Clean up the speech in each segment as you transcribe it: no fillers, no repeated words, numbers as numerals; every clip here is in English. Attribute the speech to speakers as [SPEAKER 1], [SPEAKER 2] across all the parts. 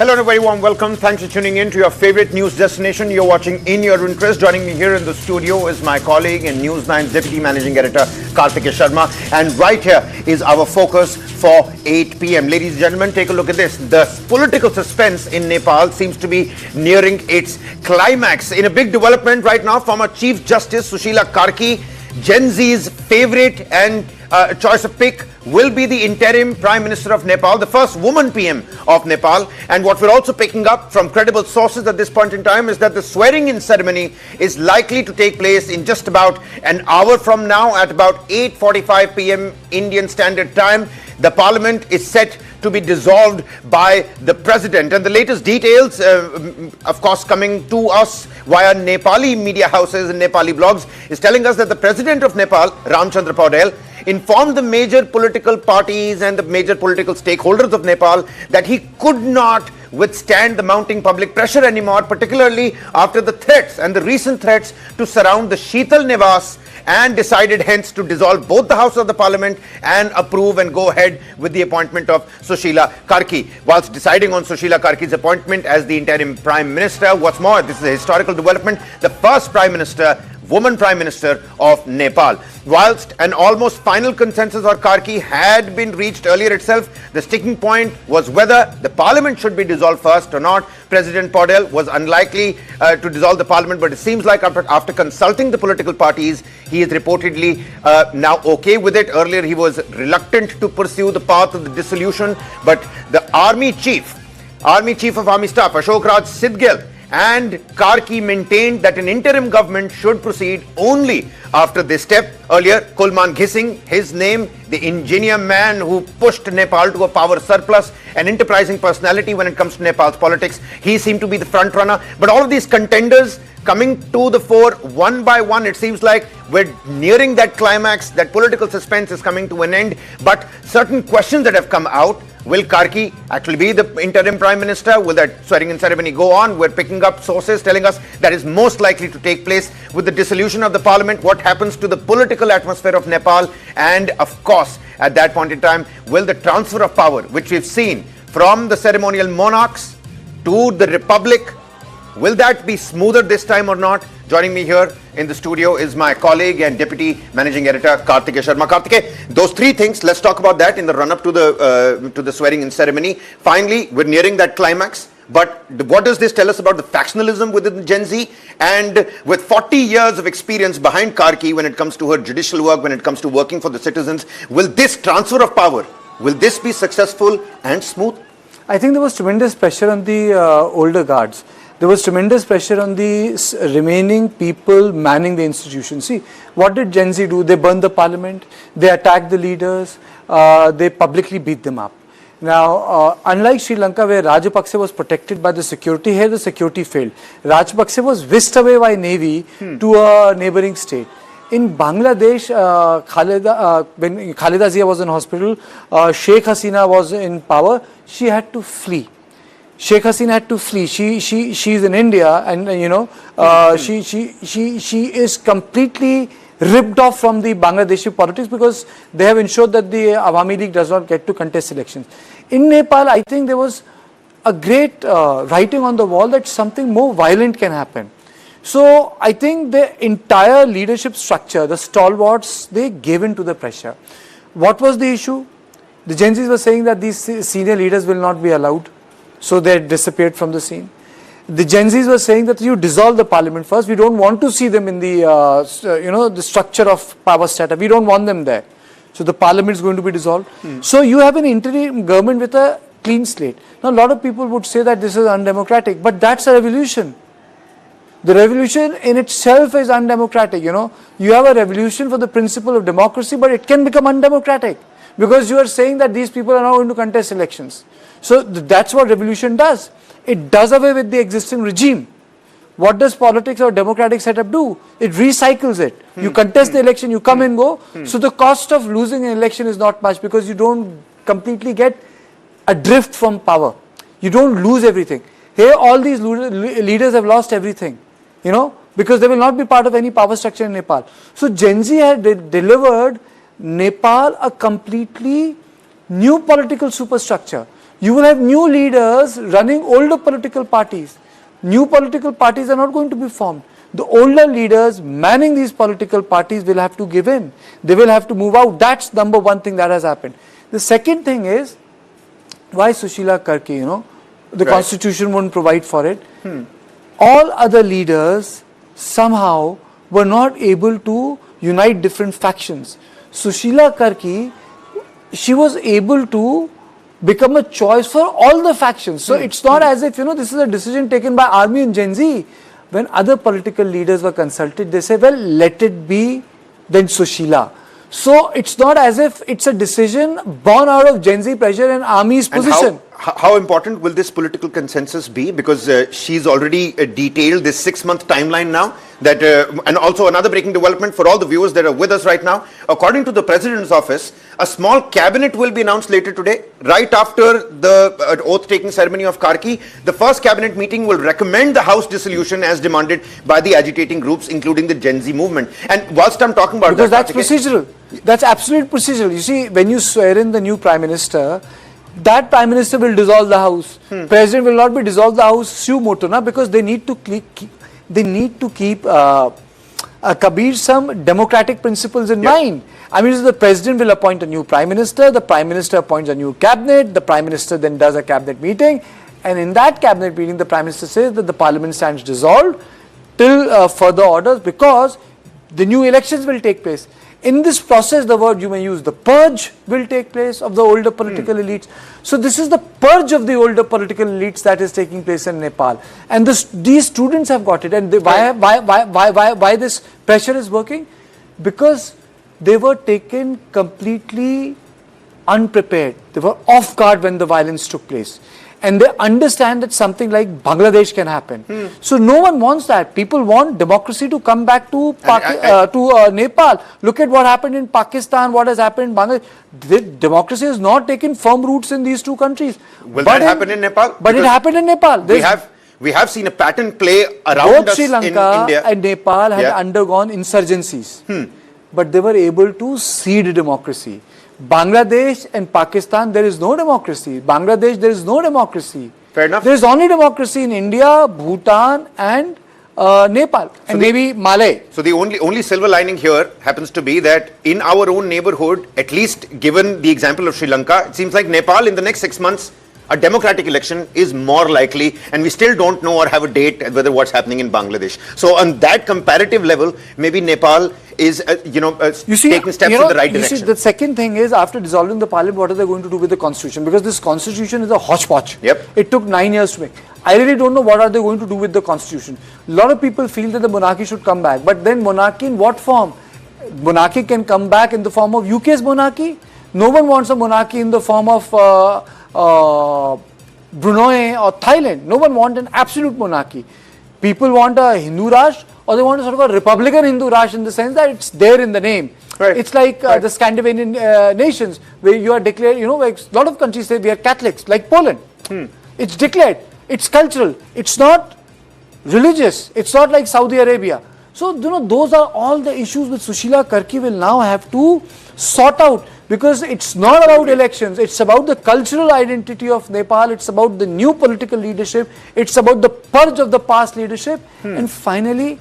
[SPEAKER 1] Hello and a very warm welcome. Thanks for tuning in to your favorite news destination. You're watching In Your Interest. Joining me here in the studio is my colleague and News9's Deputy Managing Editor, Karki Sharma. And right here is our focus for 8 p.m. Ladies and gentlemen, take a look at this. The political suspense in Nepal seems to be nearing its climax. In a big development right now, former Chief Justice Sushila Karki, Gen Z's favorite and choice of pick, will be the interim Prime Minister of Nepal, the first woman PM of Nepal. And what we're also picking up from credible sources at this point in time is that the swearing-in ceremony is likely to take place in just about an hour from now at about 8:45 p.m. Indian Standard Time. The Parliament is set to be dissolved by the President. And the latest details, of course, coming to us via Nepali media houses and Nepali blogs, is telling us that the President of Nepal, Ramchandra Paudel, informed the major political parties and the major political stakeholders of Nepal that he could not withstand the mounting public pressure anymore, particularly after the threats and the recent threats to surround the Sheetal Nivas, and decided hence to dissolve both the House of the Parliament and approve and go ahead with the appointment of Sushila Karki. Whilst deciding on Sushila Karki's appointment as the interim Prime Minister, what's more, this is a historical development, the first woman Prime Minister of Nepal. Whilst an almost final consensus on Karki had been reached earlier itself, the sticking point was whether the Parliament should be dissolved first or not. President Paudel was unlikely to dissolve the Parliament, but it seems like after consulting the political parties, he is reportedly now okay with it. Earlier, he was reluctant to pursue the path of the dissolution, but the Army Chief of Army Staff, Ashok Raj Sidgel, and Karki maintained that an interim government should proceed only after this step. Earlier, Kulman Ghising, his name, the engineer man who pushed Nepal to a power surplus, an enterprising personality when it comes to Nepal's politics, he seemed to be the front runner. But all of these contenders coming to the fore one by one, it seems like we're nearing that climax, that political suspense is coming to an end. But certain questions that have come out: will Karki actually be the interim Prime Minister? Will that swearing-in ceremony go on? We're picking up sources telling us that is most likely to take place with the dissolution of the Parliament. What happens to the political atmosphere of Nepal? And of course, at that point in time, will the transfer of power, which we've seen from the ceremonial monarchs to the Republic, will that be smoother this time or not? Joining me here in the studio is my colleague and Deputy Managing Editor, Karki Sharma. Karki, those three things, let's talk about that in the run-up to the swearing-in ceremony. Finally, we're nearing that climax. But what does this tell us about the factionalism within Gen Z? And with 40 years of experience behind Karki when it comes to her judicial work, when it comes to working for the citizens, will this transfer of power, will this be successful and smooth?
[SPEAKER 2] I think there was tremendous pressure on the older guards. There was tremendous pressure on the remaining people manning the institution. See, what did Gen Z do? They burned the parliament, they attacked the leaders, they publicly beat them up. Now, unlike Sri Lanka, where Rajapaksa was protected by the security, here the security failed. Rajapaksa was whisked away by Navy to a neighboring state. In Bangladesh, when Khaleda Zia was in hospital, Sheikh Hasina was in power, she had to flee. Sheikh Hasina had to flee. She's in India, and she is completely ripped off from the Bangladeshi politics because they have ensured that the Awami League does not get to contest elections. In Nepal, I think there was a great writing on the wall that something more violent can happen. So I think the entire leadership structure, the stalwarts, they gave in to the pressure. What was the issue? The Gen Zs were saying that these senior leaders will not be allowed, so they disappeared from the scene. The Gen Zs were saying that you dissolve the parliament first. We don't want to see them in the the structure of power setup. We don't want them there. So the parliament is going to be dissolved. So you have an interim government with a clean slate. Now a lot of people would say that this is undemocratic, but that's a revolution. The revolution in itself is undemocratic. You have a revolution for the principle of democracy, but it can become undemocratic because you are saying that these people are now going to contest elections. So that's what revolution does. It does away with the existing regime. What does politics or democratic setup do? It recycles it. You contest the election, you come and go. So the cost of losing an election is not much because you don't completely get adrift from power. You don't lose everything. Here all these leaders have lost everything, because they will not be part of any power structure in Nepal. So Gen Z had delivered Nepal a completely new political superstructure. You will have new leaders running older political parties. New political parties are not going to be formed. The older leaders manning these political parties will have to give in. They will have to move out. That's number one thing that has happened. The second thing is, why Sushila Karki, the constitution won't provide for it. All other leaders somehow were not able to unite different factions. Sushila Karki, she was able to become a choice for all the factions. So it's not as if, this is a decision taken by army and Gen Z. When other political leaders were consulted, they say, well, let it be then Sushila. So it's not as if it's a decision born out of Gen Z pressure and army's position.
[SPEAKER 1] How important will this political consensus be? Because she's already detailed this 6-month timeline now. That and also another breaking development for all the viewers that are with us right now. According to the President's office, a small cabinet will be announced later today, right after the oath-taking ceremony of Karki. The first cabinet meeting will recommend the House dissolution as demanded by the agitating groups, including the Gen Z movement. And whilst I'm talking about
[SPEAKER 2] because that's procedural. That's absolute procedural. You see, when you swear in the new Prime Minister, that Prime Minister will dissolve the House. President will not be dissolve the House su motu, because they need to keep Kabir some democratic principles in mind. I mean, so the President will appoint a new Prime Minister, the Prime Minister appoints a new cabinet, the Prime Minister then does a cabinet meeting, and in that cabinet meeting the Prime Minister says that the Parliament stands dissolved till further orders, because the new elections will take place. In this process, the word you may use, the purge will take place of the older political elites. So this is the purge of the older political elites that is taking place in Nepal. And these students have got it. And why this pressure is working? Because they were taken completely unprepared. They were off guard when the violence took place. And they understand that something like Bangladesh can happen. So no one wants that. People want democracy to come back to Nepal. Look at what happened in Pakistan, what has happened in Bangladesh. Democracy has not taken firm roots in these two countries.
[SPEAKER 1] Will that happen in Nepal?
[SPEAKER 2] But it happened in Nepal.
[SPEAKER 1] We have seen a pattern play around us
[SPEAKER 2] Sri Lanka
[SPEAKER 1] in India.
[SPEAKER 2] and Nepal had undergone insurgencies. But they were able to seed democracy. Bangladesh and Pakistan, there is no democracy. Bangladesh, there is no democracy.
[SPEAKER 1] Fair enough.
[SPEAKER 2] There is only democracy in India, Bhutan and Nepal and maybe Malay.
[SPEAKER 1] So the only silver lining here happens to be that in our own neighborhood, at least given the example of Sri Lanka, it seems like Nepal in the next 6 months, a democratic election is more likely, and we still don't know or have a date whether what's happening in Bangladesh. So on that comparative level, maybe Nepal is taking steps in the right direction.
[SPEAKER 2] See, the second thing is, after dissolving the parliament, what are they going to do with the constitution? Because this constitution is a hodgepodge. It took 9 years to make. I really don't know what are they going to do with the constitution. A lot of people feel that the monarchy should come back, but then monarchy in what form? Monarchy can come back in the form of UK's monarchy. No one wants a monarchy in the form of Brunei or Thailand. No one wants an absolute monarchy. People want a Hindu Raj, or they want a sort of a Republican Hindu Raj, in the sense that it's there in the name. It's like the Scandinavian nations, where you are declared, like a lot of countries say we are Catholics, like Poland. It's declared, it's cultural, it's not religious, it's not like Saudi Arabia. So, those are all the issues which Sushila Karki will now have to sort out, because it's not about elections, it's about the cultural identity of Nepal, it's about the new political leadership, it's about the purge of the past leadership, and finally,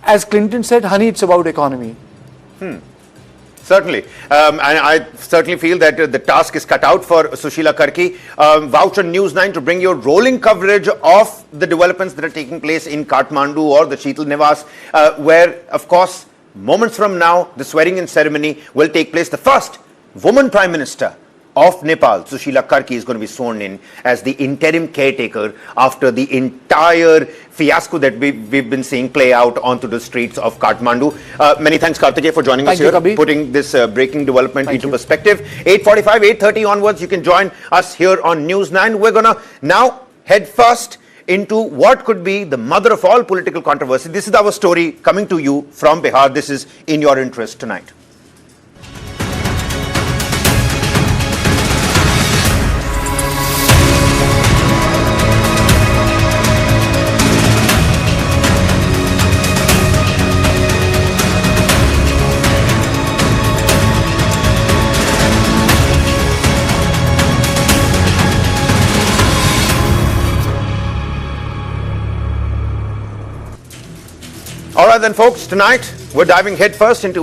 [SPEAKER 2] as Clinton said, honey, it's about economy.
[SPEAKER 1] Certainly. And I certainly feel that the task is cut out for Sushila Karki. Vouch on News9 to bring you rolling coverage of the developments that are taking place in Kathmandu or the Sheetal Nivas, where, of course, moments from now, the swearing-in ceremony will take place. The first woman Prime Minister of Nepal, Sushila Karki, is going to be sworn in as the interim caretaker after the entire fiasco that we've been seeing play out onto the streets of Kathmandu. Many thanks, Kartikeya, for joining us here, putting this breaking development into perspective. 8:45, 8:30 onwards, you can join us here on News9. We're going to now head first into what could be the mother of all political controversy. This is our story coming to you from Bihar. This is In Your Interest tonight. All right then, folks, tonight we're diving headfirst into